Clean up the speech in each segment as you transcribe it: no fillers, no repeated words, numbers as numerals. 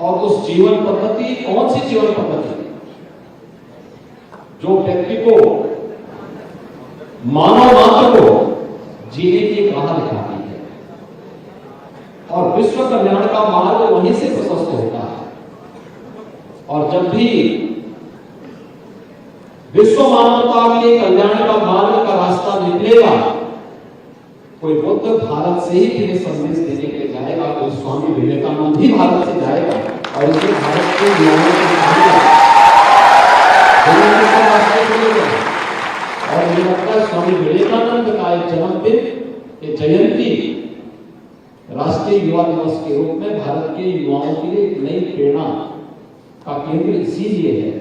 और उस जीवन पद्धति कौन सी जीवन पद्धति जो व्यक्ति को मानव मात्र को जीने की राह दिखाती है, और विश्व कल्याण का मार्ग वहीं से प्रशस्त होता है। और जब भी विश्व मानवता के कल्याण का मार्ग का रास्ता निकलेगा, कोई बुद्ध भारत से ही फिर संदेश देने के लिए जाएगा, कोई स्वामी विवेकानंद भी भारत से जाएगा और इसे भारत के युवाओं को दिखाएगा, और मुझे लगता है स्वामी विवेकानंद का एक जन्मदिन, एक जयंती राष्ट्रीय युवा दिवस के रूप में भारत के युवाओं के लिए एक नई प्रेरणा का केंद्र इसीलिए है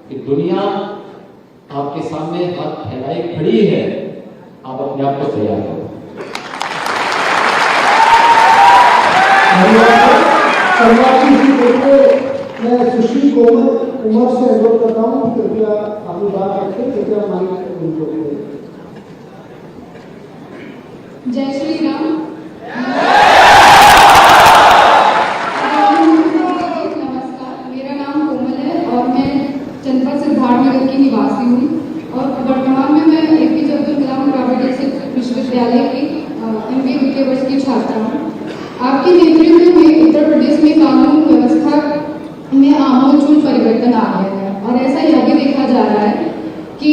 कि दुनिया आपके सामने हाथ फैलाए खड़ी है, आप अपने आप को तैयार करो। मैं सुशील कोमल उमर से अनुरोध करता हूँ, कृपया अपनी बात रखें, कृपया माइक उनको दें। जय श्री राम। नमस्कार, मेरा नाम कोमल है और मैं जनपद सिद्धार्थनगर की निवासी हूँ और वर्तमान में मैं एपीजे अब्दुल कलाम ग्रामीण विश्वविद्यालय की MBA द्वितीय वर्ष की छात्रा हूँ। आपके नेतृत्व में उत्तर प्रदेश में कानून व्यवस्था में आमूलचूल परिवर्तन आ गया है और ऐसा यह भी देखा जा रहा है कि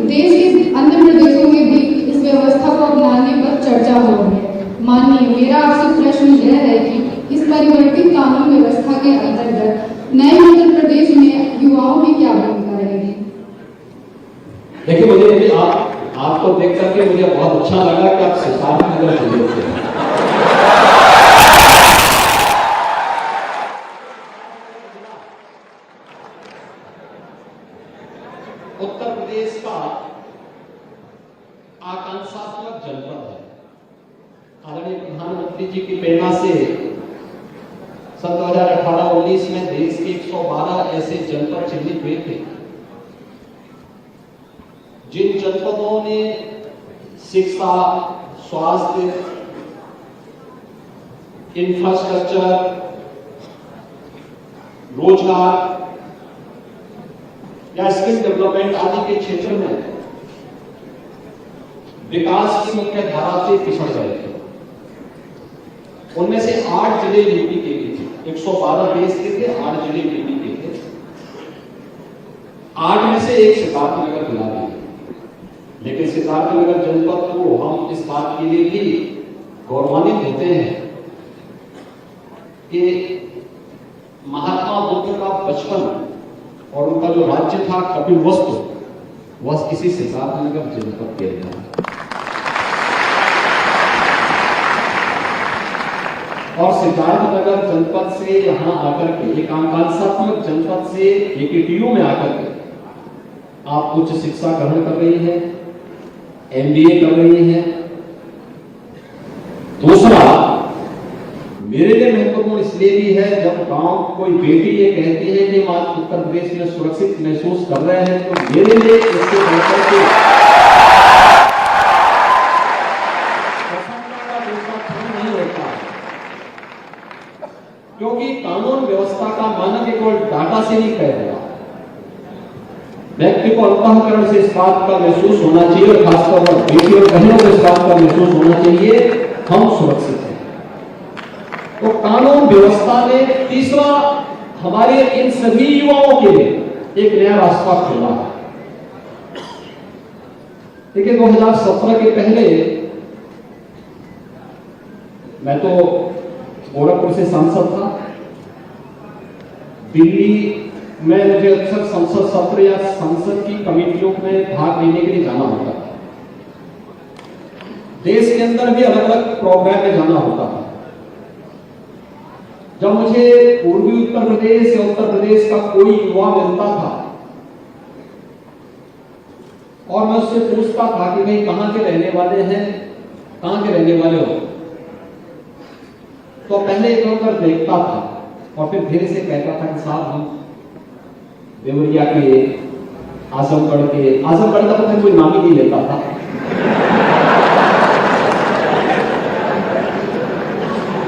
देश के अन्य प्रदेशों में भी इस व्यवस्था को अपनाने पर चर्चा हो रही है। माननीय, मेरा आपसे प्रश्न यह है कि इस परिवर्तित कानून व्यवस्था के अंतर्गत नए उत्तर प्रदेश में युवाओं की क्या भूमिका रहेगी? देखिए, मुझे आपको देख करके मुझे बहुत अच्छा लगा कि आप सिद्धार्थनगर जिले से हैं। उत्तर प्रदेश का आकांक्षात्मक जनपद है। आदरणीय प्रधानमंत्री जी की प्रेरणा से सन 2018-19 में देश के 112 ऐसे जनपद चिन्हित हुए थे, जिन जनपदों ने शिक्षा, स्वास्थ्य, इंफ्रास्ट्रक्चर, रोजगार या स्किल डेवलपमेंट आदि के क्षेत्र में विकास की मुख्य धारा से पिछड़ गए थे। उनमें से 8 जिले यूपी के थे, 112 देश के थे, 8 जिले यूपी के थे। 8 में से एक सिद्धार्थनगर जिला भी है, लेकिन सिद्धार्थनगर जनपद को हम इस बात के लिए भी गौरवान्वित होते हैं कि महात्मा बुद्ध का बचपन और उनका जो राज्य था कपिलवस्तु, वह इसी सिद्धार्थनगर जनपद के था। और सिद्धार्थनगर जनपद से यहां आकर के एक आकांक्षात्मक जनपद से AKTU में आकर के आप उच्च शिक्षा ग्रहण कर रही है, MBA कर रही है। दूसरा, मेरे लिए महत्वपूर्ण इसलिए भी है, जब गांव कोई बेटी ये कहती है कि हम उत्तर प्रदेश में सुरक्षित महसूस कर रहे हैं, तो मेरे लिए इससे बढ़कर के प्रसन्नता का दूसरा क्षण नहीं होता, क्योंकि कानून व्यवस्था का मानक केवल डाटा से नहीं कह रहा, व्यक्ति को अंतःकरण से इस बात का महसूस होना चाहिए, और खासतौर पर बेटी और बहनों को इस बात का महसूस होना चाहिए हम सुरक्षित हैं। तो कानून व्यवस्था ने तीसरा हमारे इन सभी युवाओं के लिए एक नया रास्ता खोला है। देखिए, 2017 के पहले मैं तो गोरखपुर से सांसद था। दिल्ली में मुझे अक्सर संसद सत्र या संसद की कमेटियों में भाग लेने के लिए जाना होता था। देश के अंदर भी अलग अलग प्रोग्राम में जाना होता था। जब मुझे पूर्वी उत्तर प्रदेश या उत्तर प्रदेश का कोई युवा मिलता था और मैं उससे पूछता था कि भाई कहां के रहने वाले हैं, कहां के रहने वाले हो, तो पहले इधर उधर देखता था और फिर धीरे से कहता था कि साहब हम देवरिया के, आजमगढ़ का तो फिर कोई नाम ही नहीं लेता था।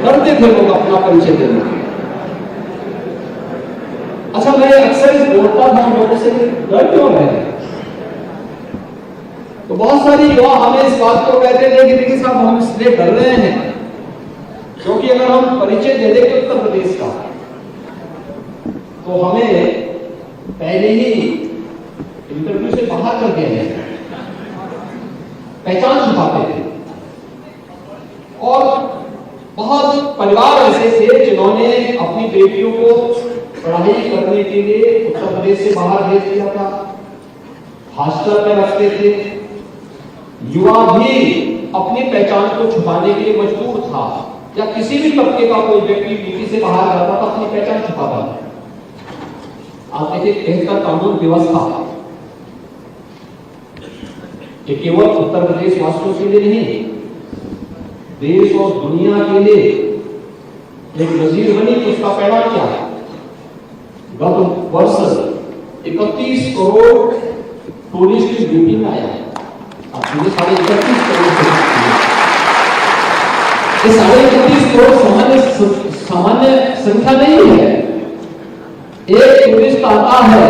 डरते थे लोग अपना परिचय देने। अच्छा, मैं अक्सर इस बोलता था लोगों से, डर क्यों रहे? तो बहुत सारे युवा हमें इस बात को कहते थे कि देखिए साहब, हम इसलिए डर रहे हैं क्योंकि अगर हम परिचय दे देंगे उत्तर प्रदेश का तो हमें पहले ही इंटरव्यू से बाहर कर दिया जाएगा। पहचान छुपाते थे और बहुत परिवार ऐसे थे जिन्होंने अपनी बेटियों को पढ़ाई करने के लिए उत्तर प्रदेश से बाहर भेज दिया था, हॉस्टल में रखते थे। युवा भी अपनी पहचान को छुपाने के लिए मजबूर था, या किसी भी तबके का कोई व्यक्ति यूपी से बाहर जाता था अपनी पहचान छुपाता था। आप देखिए, बेहतर कानून व्यवस्था ये केवल उत्तर प्रदेश वासियों के लिए नहीं, देश और दुनिया के लिए एक नजीर बनी। तो उसका परिणाम क्या है? गत वर्ष 31 करोड़ टूरिस्ट यूपी में आया है। अब 31.5 करोड़, ये 31.5 करोड़ सामान्य संख्या नहीं है। एक टूरिस्ट आता है,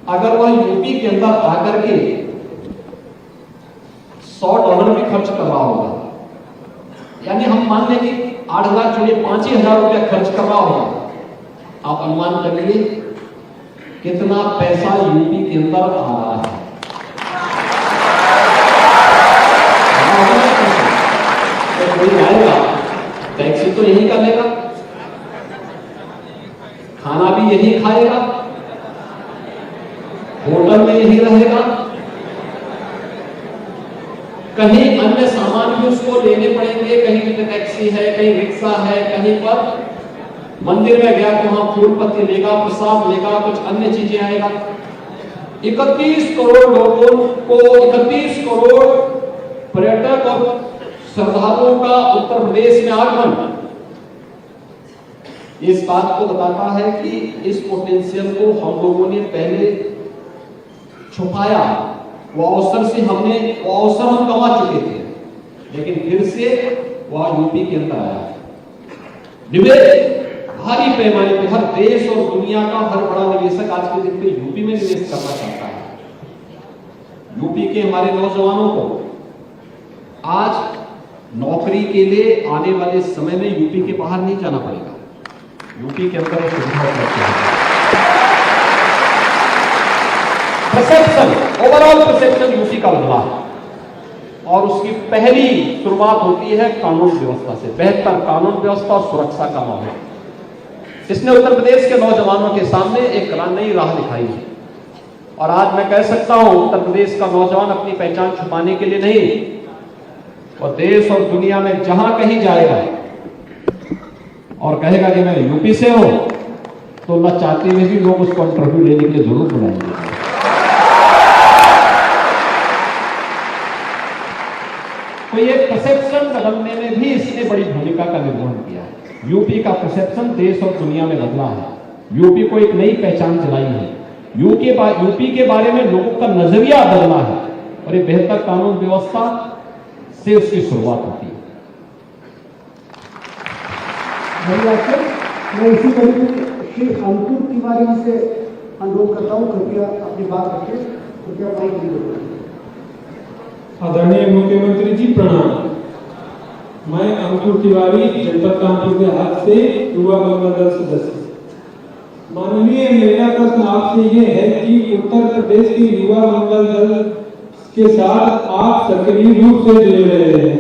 अगर वह यूपी के अंदर आकर के $100 भी खर्च कर रहा होगा, यानी हम मान लें कि 8,000 छोड़िए 5,000 रुपया खर्च कर रहा होगा, आप अनुमान करिए कितना पैसा यूपी के अंदर आ रहा है। तो कोई आएगा, टैक्सी तो यही कर लेगा, खाना भी यही खाएगा, होटल में यही रहेगा, कहीं अन्य सामान भी उसको लेने पड़ेंगे, कहीं टैक्सी है, कहीं रिक्शा है, कहीं पर मंदिर में गया तो वहां फूल पत्ती लेगा, प्रसाद लेगा, कुछ अन्य चीजें आएगा। 31 करोड़ लोगों को, 31 करोड़ पर्यटक और श्रद्धालुओं का उत्तर प्रदेश में आगमन इस बात को बताता है कि इस पोटेंशियल को हम लोगों ने पहले छुपाया। वो अवसर हम गंवा चुके थे, लेकिन फिर से वह यूपी के अंदर आया। निवेश भारी पैमाने पर हर देश और दुनिया का हर बड़ा निवेशक आज के दिन पे यूपी में निवेश करना चाहता है। यूपी के हमारे नौजवानों को आज नौकरी के लिए आने वाले समय में यूपी के बाहर नहीं जाना पड़ेगा, यूपी के अंदर सुविधा उपलब्ध है। परसेप्शन, ओवरऑल परसेप्शन यूपी का बदला है और उसकी पहली शुरुआत होती है कानून व्यवस्था से। बेहतर कानून व्यवस्था और सुरक्षा का माहौल, इसने उत्तर प्रदेश के नौजवानों के सामने एक नई राह दिखाई है। और आज मैं कह सकता हूं, उत्तर प्रदेश का नौजवान अपनी पहचान छुपाने के लिए नहीं, और देश और दुनिया में जहां कहीं जाएगा और कहेगा कि मैं यूपी से हूं, तो न चाहते हुए भी लोग उसको इंटरव्यू लेने के लिए जरूर बुलाएंगे। तो ये परसेप्शन बदलने में भी इसने बड़ी भूमिका का निर्वहन किया है। यूपी का परसेप्शन देश और दुनिया में बदला है, यूपी को एक नई पहचान दिलाई है, यूपी के बारे में लोगों का नजरिया बदला है, और ये बेहतर कानून व्यवस्था से उसकी शुरुआत होती है। मैं इसी कड़ी में श्री अंकुर तिवारी से अनुरोध करता हूँ, कृपया अपनी बात रखें, कृपया माइक दीजिए। आदरणीय मुख्यमंत्री जी प्रणाम। मैं अंकुर तिवारी, जनपद कानपुर के हाथ से युवा मंगल दल सदस्य। माननीय, मेरा प्रश्न आपसे ये है कि उत्तर प्रदेश की युवा मंगल दल के साथ आप सक्रिय रूप से जुड़े रहे हैं,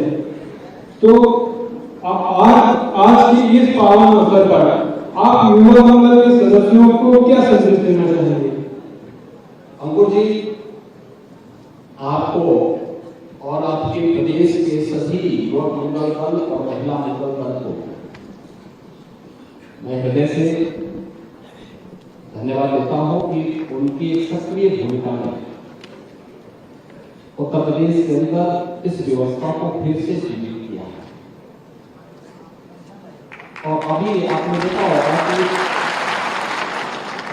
तो आज की इस पावन अवसर पर आप युवा मंगल के सदस्यों को क्या संदेश देना चाहेंगे? अंकुर जी, आपको और आपके प्रदेश के सभी युवा मंगल दल और महिला मंगल दल को मैं हृदय से धन्यवाद देता हूं कि उनकी एक सक्रिय भूमिका में उत्तर प्रदेश के अंदर इस व्यवस्था को फिर से जीवित किया है। और अभी आपने देखा होगा कि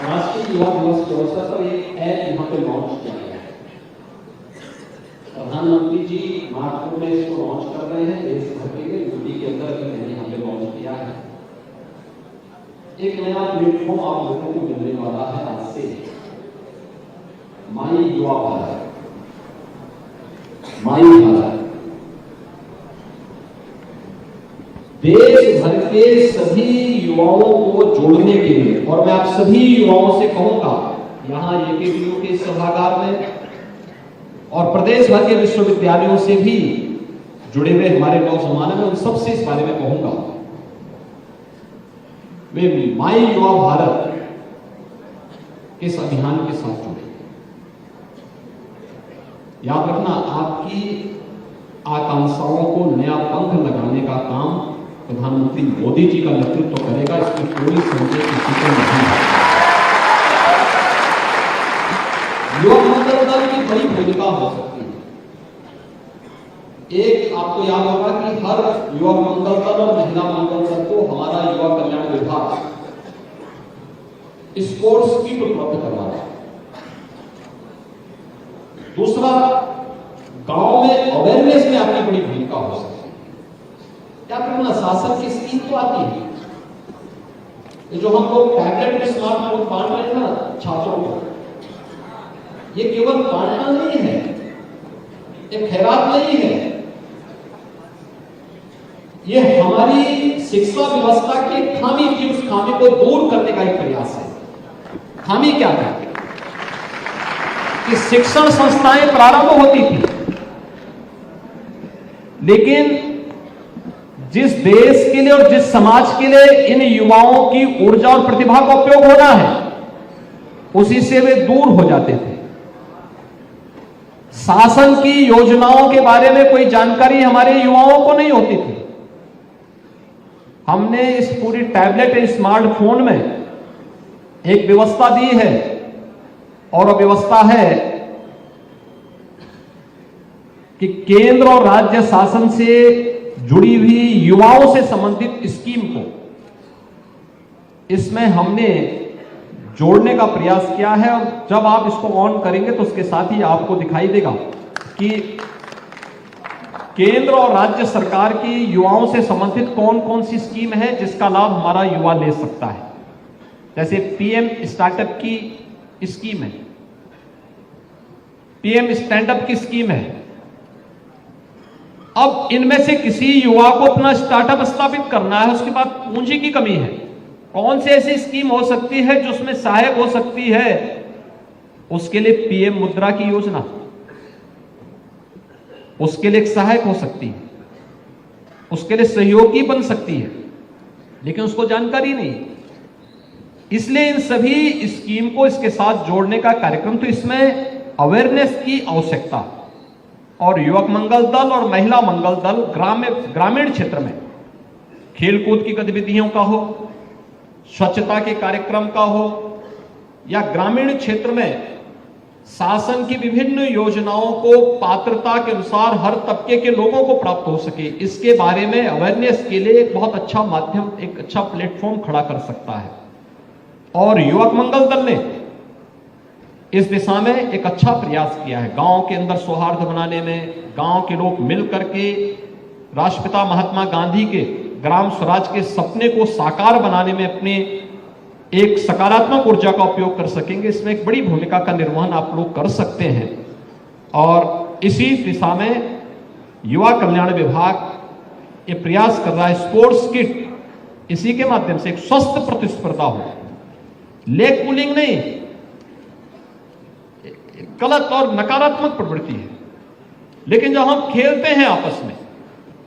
राष्ट्रीय युवा दिवस के अवसर पर एक ऐप यहाँ पे लॉन्च किया गया है। प्रधानमंत्री जी नागपुर में इसको लॉन्च कर रहे हैं, देश भर के लिए, यूपी के अंदर भी मैंने यहाँ पे लॉन्च किया है। एक नया प्लेटफॉर्म आप लोगों को मिलने वाला है आज से। माई युवा भारत, माई भारत देश भर के सभी युवाओं को जोड़ने के लिए, और मैं आप सभी युवाओं से कहूंगा यहां एकेडीयू के सभागार में और प्रदेश भर के विश्वविद्यालयों से भी जुड़े हुए हमारे नौजवान हैं, उन सबसे इस बारे में कहूंगा वे माई युवा भारत के इस अभियान के साथ जुड़े। याद रखना, आपकी आकांक्षाओं को नया पंख लगाने का काम प्रधानमंत्री मोदी जी का नेतृत्व करेगा, इसमें कोई संदेह किसी को नहीं है। युवा मंगल दल की बड़ी भूमिका हो सकती है। एक आपको याद होगा कि हर युवा मंगल दल और महिला मंगल दल को हमारा युवा कल्याण विभाग स्पोर्ट्स किट उपलब्ध करवा रहा है। दूसरा, गांव में अवेयरनेस में आपकी बड़ी भूमिका हो सकती है। क्या करना, शासन की स्कीम तो आती है, ये जो हम लोग टैबलेट में स्मार्टफोन बांट रहे हैं ना छात्रों को, ये केवल बांटना नहीं है, ये खैरात नहीं है, ये हमारी शिक्षा व्यवस्था की खामी थी, उस खामी को दूर करने का एक प्रयास है। खामी क्या था कि शिक्षण संस्थाएं प्रारंभ होती थी, लेकिन जिस देश के लिए और जिस समाज के लिए इन युवाओं की ऊर्जा और प्रतिभा का उपयोग होना है, उसी से वे दूर हो जाते थे। शासन की योजनाओं के बारे में कोई जानकारी हमारे युवाओं को नहीं होती थी। हमने इस पूरी टैबलेट स्मार्टफोन में एक व्यवस्था दी है, और वह व्यवस्था है कि केंद्र और राज्य शासन से जुड़ी हुई युवाओं से संबंधित स्कीम को इसमें हमने जोड़ने का प्रयास किया है। और जब आप इसको ऑन करेंगे तो उसके साथ ही आपको दिखाई देगा कि केंद्र और राज्य सरकार की युवाओं से संबंधित कौन कौन सी स्कीम है जिसका लाभ हमारा युवा ले सकता है। जैसे पीएम स्टार्टअप की स्कीम है, पीएम स्टैंडअप की स्कीम है। अब इनमें से किसी युवा को अपना स्टार्टअप स्थापित करना है, उसके बाद पूंजी की कमी है, कौन सी ऐसी स्कीम हो सकती है जो उसमें सहायक हो सकती है? उसके लिए पीएम मुद्रा की योजना उसके लिए एक सहायक हो सकती है, उसके लिए सहयोगी बन सकती है, लेकिन उसको जानकारी नहीं। इसलिए इन सभी स्कीम को इसके साथ जोड़ने का कार्यक्रम, तो इसमें अवेयरनेस की आवश्यकता। और युवक मंगल दल और महिला मंगल दल ग्रामीण क्षेत्र में खेलकूद की गतिविधियों का हो, स्वच्छता के कार्यक्रम का हो, या ग्रामीण क्षेत्र में शासन की विभिन्न योजनाओं को पात्रता के अनुसार हर तबके के लोगों को प्राप्त हो सके, इसके बारे में अवेयरनेस के लिए एक बहुत अच्छा माध्यम, एक अच्छा प्लेटफॉर्म खड़ा कर सकता है। और युवक मंगल दल ने इस दिशा में एक अच्छा प्रयास किया है। गांव के अंदर सौहार्द बनाने में, गांव के लोग मिल करके राष्ट्रपिता महात्मा गांधी के ग्राम स्वराज के सपने को साकार बनाने में अपने एक सकारात्मक ऊर्जा का उपयोग कर सकेंगे, इसमें एक बड़ी भूमिका का निर्वहन आप लोग कर सकते हैं। और इसी दिशा में युवा कल्याण विभाग ये प्रयास कर रहा है, स्पोर्ट्स किट, इसी के माध्यम से एक स्वस्थ प्रतिस्पर्धा हो, लेग पुलिंग नहीं, गलत और नकारात्मक प्रवृत्ति है। लेकिन जब हम खेलते हैं आपस में,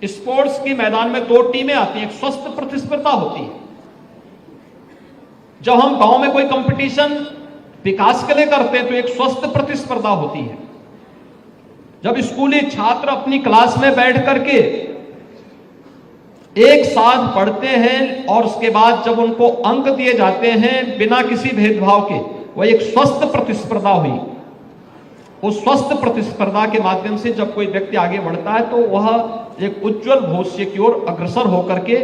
स्पोर्ट्स के मैदान में दो टीमें आती हैं, एक स्वस्थ प्रतिस्पर्धा होती है। जब हम गांव में कोई कंपटीशन विकास के लिए करते हैं तो एक स्वस्थ प्रतिस्पर्धा होती है। जब स्कूली छात्र अपनी क्लास में बैठ करके एक साथ पढ़ते हैं और उसके बाद जब उनको अंक दिए जाते हैं बिना किसी भेदभाव के, वह एक स्वस्थ प्रतिस्पर्धा हुई। उस स्वस्थ प्रतिस्पर्धा के माध्यम से जब कोई व्यक्ति आगे बढ़ता है तो वह एक उज्जवल भविष्य की ओर अग्रसर होकर के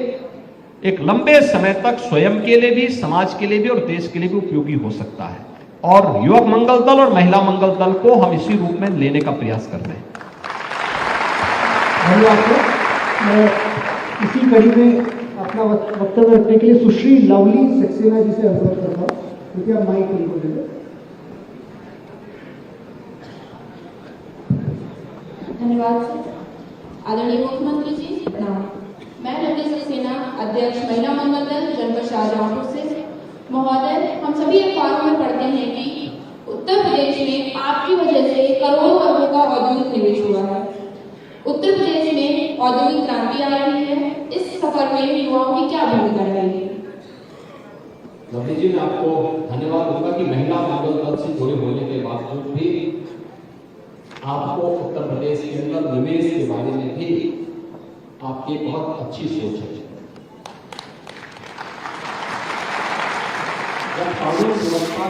एक लंबे समय तक स्वयं के लिए भी, समाज के लिए भी और देश के लिए भी उपयोगी हो सकता है। और युवक मंगल दल और महिला मंगल दल को हम इसी रूप में लेने का प्रयास कर रहे हैं। धन्यवाद। मैं इसी कड़ी में अपना वक्तव्य रखने के लिए सुश्री लवली सक्सेना जी से अनुरोध करता हूँ, क्योंकि आप माइक उनको दे दें। धन्यवाद सर। आदरणीय मुख्यमंत्री जी प्रणाम। मैं लवली सक्सेना, अध्यक्ष महिला मंगल दल जनपद शाहजहांपुर से। महोदय, हम सभी अखबारों में पढ़ते हैं कि उत्तर प्रदेश में आपकी वजह से करोड़ों अरबों का औद्योगिक निवेश हुआ है। उत्तर प्रदेश में औद्योगिक क्रांति आ रही है, इस सफर में युवाओं की क्या भूमिका रहेगी? लवली जी, मैं आपको धन्यवाद दूंगा कि महिला मंगल दल से जुड़े होने के बावजूद भी आपको उत्तर प्रदेश के अंदर निवेश के बारे में भी आपकी बहुत अच्छी सोच है। जब कानून व्यवस्था